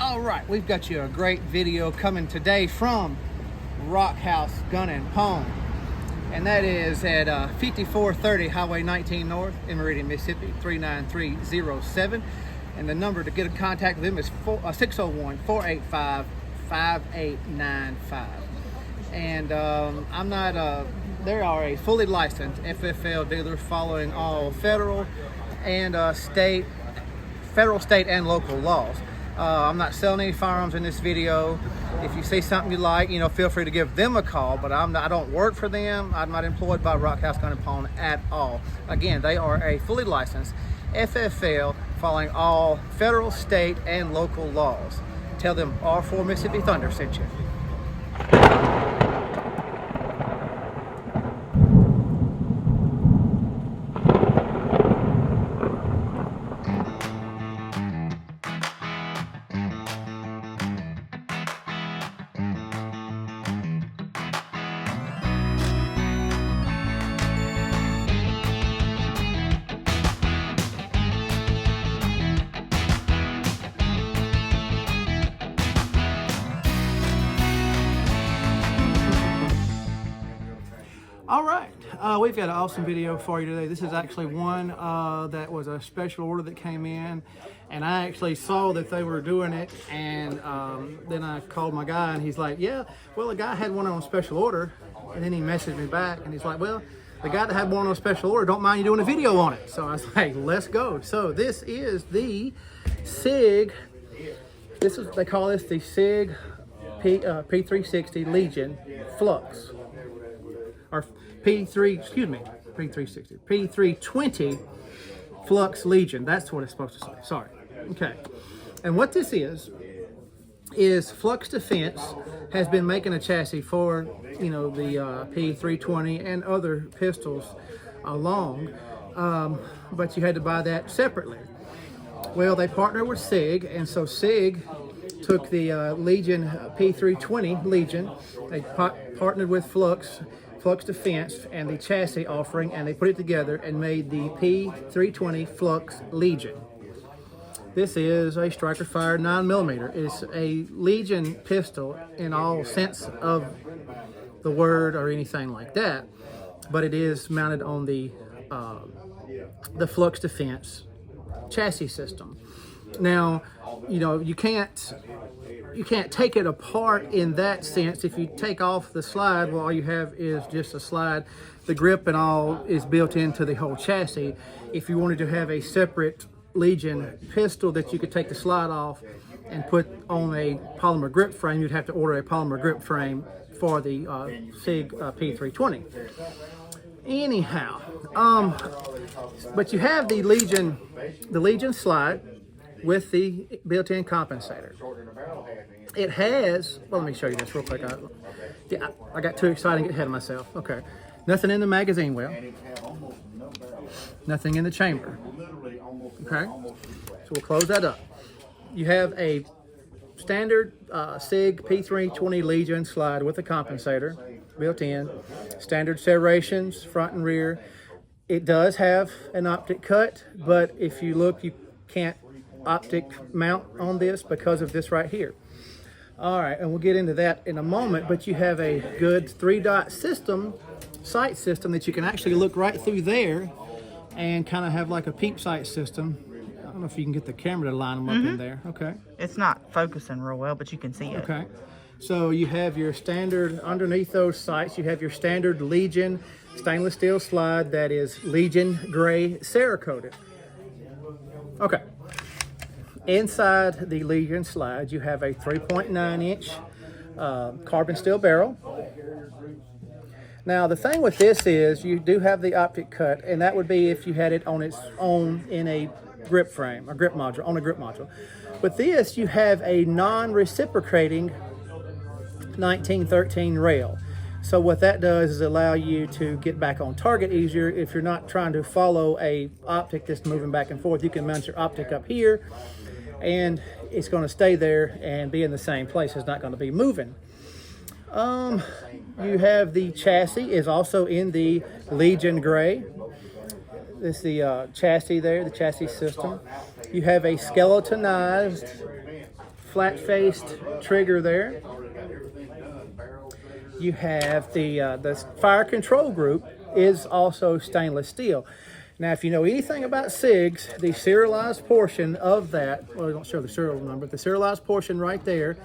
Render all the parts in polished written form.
All right, we've got you a great video coming today from Rock House Gun and Pawn, and that is at 5430 Highway 19 North in Meridian, Mississippi 39307. And the number to get in contact with them is 601-485-5895. And they are a fully licensed FFL dealer following all federal, state, and local laws. I'm not selling any firearms in this video. If you see something you like, feel free to give them a call, but I don't work for them. I'm not employed by Rock House Gun and Pawn at all. Again, they are a fully licensed FFL following all federal, state, and local laws. Tell them R4 Mississippi Thunder sent you. All right, we've got an awesome video for you today. This is actually one that was a special order that came in, and I actually saw that they were doing it, and then I called my guy, and he's like, yeah, well, the guy had one on special order, and then he messaged me back, and he's like, well, the guy that had one on special order don't mind you doing a video on it. So I was like, let's go. So this is the Sig, they call this the Sig P-360 Legion Flux. Or P-320 Flux Legion. That's what it's supposed to say. Sorry. Okay. And what this is Flux Defense has been making a chassis for, the P-320 and other pistols along, but you had to buy that separately. Well, they partnered with Sig, and so Sig took the Legion P-320 Legion. They partnered with Flux Defense and the chassis offering, and they put it together and made the P-320 Flux Legion. This is a striker fired 9mm. It's a Legion pistol in all sense of the word or anything like that, but it is mounted on the Flux Defense chassis system. Now, you can't take it apart in that sense. If you take off the slide, well, all you have is just a slide. The grip and all is built into the whole chassis. If you wanted to have a separate Legion pistol that you could take the slide off and put on a polymer grip frame, you'd have to order a polymer grip frame for the Sig P-320. Anyhow, but you have the Legion slide with the built-in compensator. It has, well, let me show you this real quick. I got too excited to get ahead of myself. Okay, nothing in the magazine well, nothing in the chamber. Okay, so we'll close that up. You have a standard Sig P-320 Legion slide with a compensator built in, standard serrations front and rear. It does have an optic cut, but if you look, you can't optic mount on this because of this right here. All right, and we'll get into that in a moment, but you have a good 3-dot system, sight system, that you can actually look right through there and kind of have like a peep sight system. I don't know if you can get the camera to line them up in there. Okay. It's not focusing real well, but you can see it. Okay. So you have your standard, underneath those sights, you have your standard Legion stainless steel slide that is Legion gray Cerakoted. Okay. Inside the Legion slide, you have a 3.9-inch carbon steel barrel. Now, the thing with this is you do have the optic cut, and that would be if you had it on its own in a grip frame, a grip module, on a grip module. With this, you have a non-reciprocating 1913 rail. So what that does is allow you to get back on target easier. If you're not trying to follow a optic that's moving back and forth, you can mount your optic up here, and it's going to stay there and be in the same place. It's not going to be moving. You have the chassis is also in the Legion gray. This is the chassis there, the chassis system. You have a skeletonized flat-faced trigger there. You have the fire control group is also stainless steel. Now, if you know anything about SIGs, the serialized portion of that, well, we don't show the serial number, but the serialized portion right there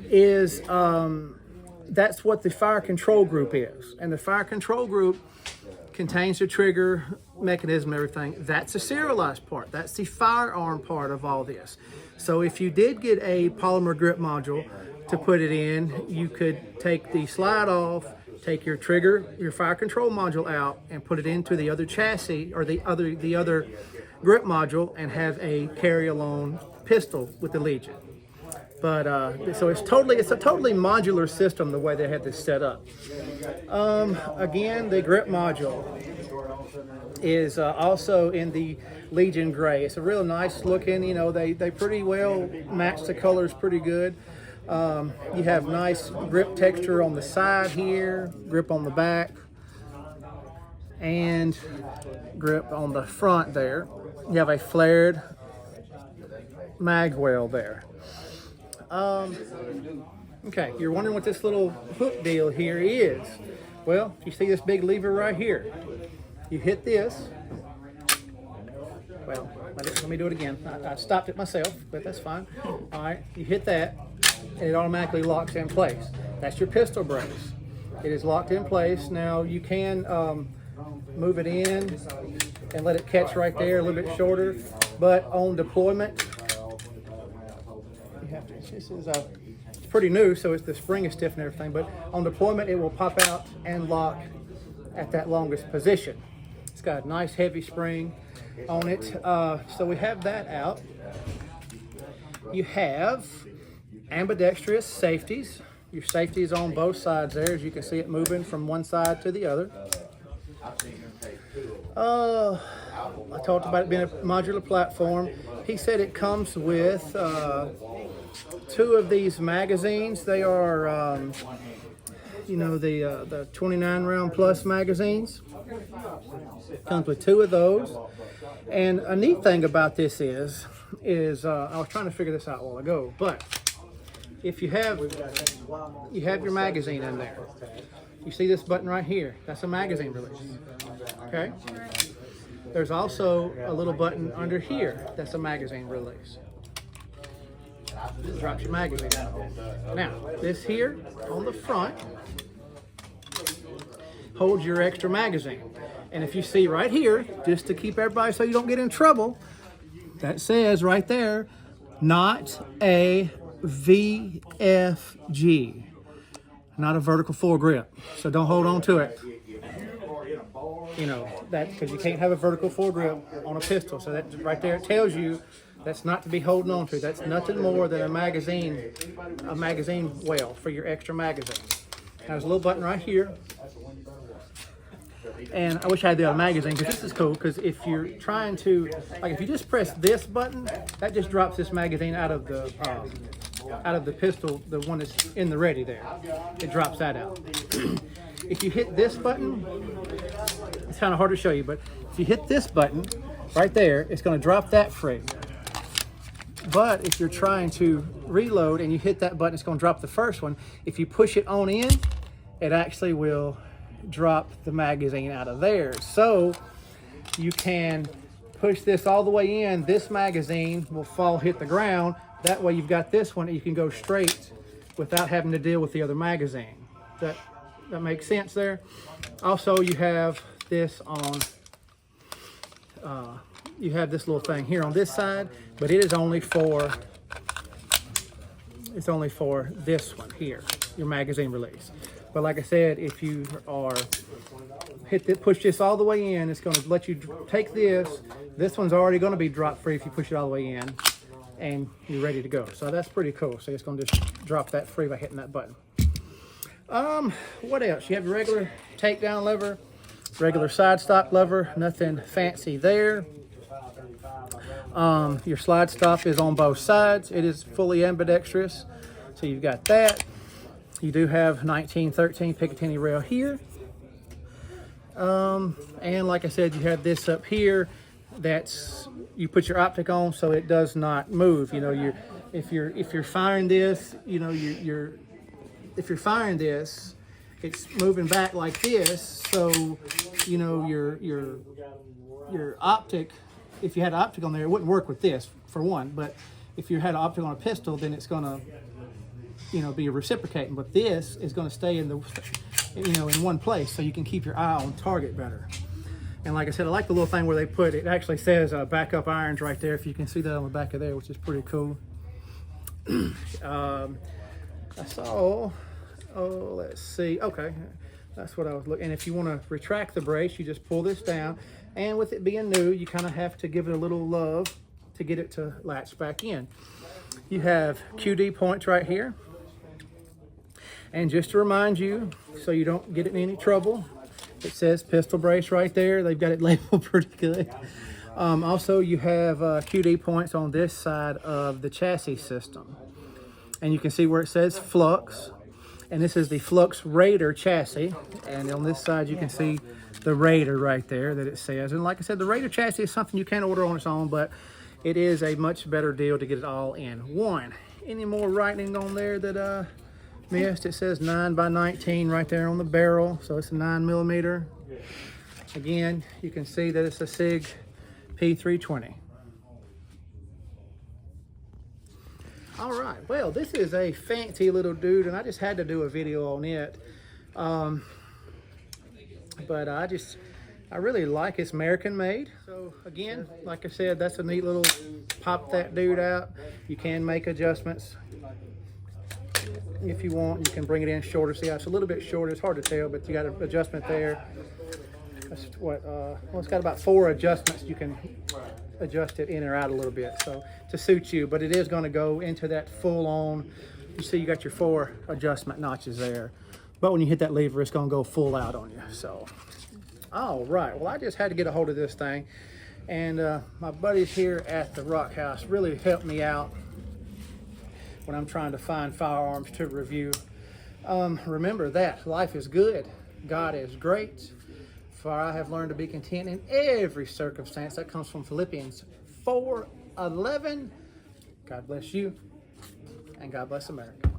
is, that's what the fire control group is. And the fire control group contains the trigger mechanism, everything. That's the serialized part. That's the firearm part of all this. So if you did get a polymer grip module to put it in, you could take the slide off, take your trigger, your fire control module out, and put it into the other chassis or the other grip module, and have a carry-along pistol with the Legion. But so it's a totally modular system the way they had this set up. Again, the grip module is also in the Legion gray. It's a real nice looking. You know, they pretty well match the colors pretty good. You have nice grip texture on the side here, grip on the back, and grip on the front there. You have a flared mag well there. Okay, you're wondering what this little hook deal here is. Well, you see this big lever right here. You hit this. Well, let me do it again. I stopped it myself, but that's fine. All right, you hit that, and it automatically locks in place. That's your pistol brace. It is locked in place. Now, you can move it in and let it catch right there, a little bit shorter, but on deployment, this is pretty new, so the spring is stiff and everything, but on deployment it will pop out and lock at that longest position. It's got a nice heavy spring on it. So we have that out. You have ambidextrous safeties. Your safety is on both sides there, as you can see it moving from one side to the other. I talked about it being a modular platform. He said it comes with 2 of these magazines. They are, you know, the 29 round plus magazines. Comes with 2 of those. And a neat thing about this is I was trying to figure this out a while ago, but if you have your magazine in there, you see this button right here. That's a magazine release. Okay. There's also a little button under here. That's a magazine release. Drops your magazine out. Now, this here on the front holds your extra magazine. And if you see right here, just to keep everybody so you don't get in trouble, that says right there, not a VFG, not a vertical foregrip. So don't hold on to it. You know, that because you can't have a vertical foregrip on a pistol. So that right there, it tells you that's not to be holding on to. That's nothing more than a magazine well for your extra magazine. Now, there's a little button right here. And I wish I had the other magazine, because this is cool, because if you're trying to, like if you just press this button, that just drops this magazine out of the pistol, the one that's in the ready there. It drops that out. If you hit this button, it's kind of hard to show you, but if you hit this button right there, it's going to drop that free. But if you're trying to reload and you hit that button, it's going to drop the first one. If you push it on in, it actually will drop the magazine out of there. So you can push this all the way in. This magazine will hit the ground. That way you've got this one and you can go straight without having to deal with the other magazine. That makes sense there. Also, you have this on, you have this little thing here on this side, but it is only for, it's only for this one here, your magazine release. But like I said, if you are push this all the way in, it's going to let you take this. This one's already going to be drop free if you push it all the way in, and you're ready to go. So that's pretty cool. So it's going to just drop that free by hitting that button. What else? You have your regular takedown lever, regular side stop lever, nothing fancy there. Your slide stop is on both sides. It is fully ambidextrous. So you've got that. You do have 1913 Picatinny rail here. And like I said, you have this up here that's, you put your optic on so it does not move. You know, if you're firing this, you know, if you're firing this, it's moving back like this. So, you know, your optic, if you had an optic on there, it wouldn't work with this for one. But if you had an optic on a pistol, then it's going to, you know, be reciprocating. But this is going to stay in the, you know, in one place, so you can keep your eye on target better. And like I said, I like the little thing where they put, it actually says backup irons right there, if you can see that on the back of there, which is pretty cool. I saw, oh, let's see, okay, that's what I was looking. And if you want to retract the brace, you just pull this down, and with it being new, you kind of have to give it a little love to get it to latch back in. You have QD points right here, and just to remind you, so you don't get in any trouble, it says pistol brace right there. They've got it labeled pretty good. Also, you have QD points on this side of the chassis system. And you can see where it says Flux. And this is the Flux Raider chassis. And on this side, you can see the Raider right there that it says. And like I said, the Raider chassis is something you can order on its own, but it is a much better deal to get it all in one. Any more writing on there that I missed? It says 9x19 right there on the barrel. So it's a 9mm. Again, you can see that it's a Sig P-320. All right, well, this is a fancy little dude, and I just had to do a video on it. But I really like it's American made. So again, like I said, that's a neat little, pop that dude out. You can make adjustments if you want. You can bring it in shorter. See, it's a little bit shorter. It's hard to tell, but you got an adjustment there. That's what, well, it's got about 4 adjustments. You can adjust it in or out a little bit, so to suit you, but it is going to go into that full on. You see, you got your 4 adjustment notches there, but when you hit that lever, it's going to go full out on you. So, all right, well, I just had to get a hold of this thing, and my buddies here at the Rock House really helped me out when I'm trying to find firearms to review. Remember that life is good, God is great, for I have learned to be content in every circumstance. That comes from Philippians 4:11. God bless you, and God bless America.